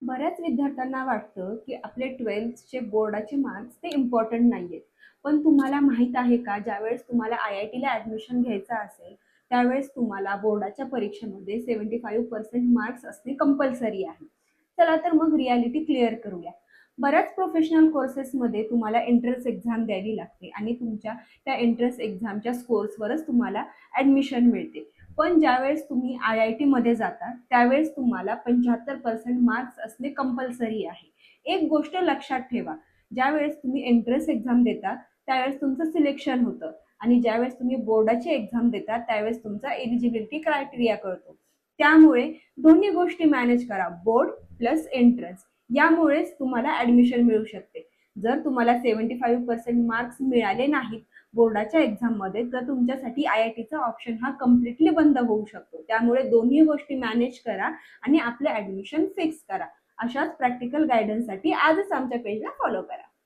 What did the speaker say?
बऱ्याच विद्यार्थ्यांना वाटतं की आपले 12th बोर्डाचे मार्क्स ते इम्पॉर्टंट नाहीयेत. पण तुम्हाला माहीत आहे का, ज्यावेळेस तुम्हाला IITला ॲडमिशन घ्यायचं असेल, त्यावेळेस तुम्हाला बोर्डाच्या परीक्षेमध्ये 75% मार्क्स असणे कंपल्सरी आहे. चला तर मग रिॲलिटी क्लिअर करूया. बऱ्याच प्रोफेशनल कोर्सेसमध्ये तुम्हाला एंट्रन्स एक्झाम द्यावी लागते आणि तुमच्या त्या एंट्रन्स एक्झामच्या स्कोर्सवरच तुम्हाला ॲडमिशन मिळते. पण ज्यावेळेस तुम्ही IITमध्ये जाता, त्यावेळेस तुम्हाला 75% मार्क्स असणे कंपल्सरी आहे. एक गोष्ट लक्षात ठेवा, ज्यावेळेस तुम्ही एंट्रन्स एक्झाम देता, त्यावेळेस तुमचं सिलेक्शन होतं आणि ज्यावेळेस तुम्ही बोर्डाची एक्झाम देता, त्यावेळेस तुमचा एलिजिबिलिटी क्रायटेरिया कळतो. त्यामुळे दोन्ही गोष्टी मॅनेज करा, बोर्ड प्लस एंट्रन्स. यामुळेच तुम्हाला ॲडमिशन मिळू शकते. जर तुम्हाला 75% मार्क्स मिळाले नाहीत बोर्डाच्या एक्झाममध्ये, तर तुमच्यासाठी IITचा ऑप्शन हा कम्प्लिटली बंद होऊ शकतो. त्यामुळे दोन्ही गोष्टी मॅनेज करा आणि आपलं ॲडमिशन फिक्स करा. अशाच प्रॅक्टिकल गाईडन्ससाठी आजच आमच्या पेजला फॉलो करा.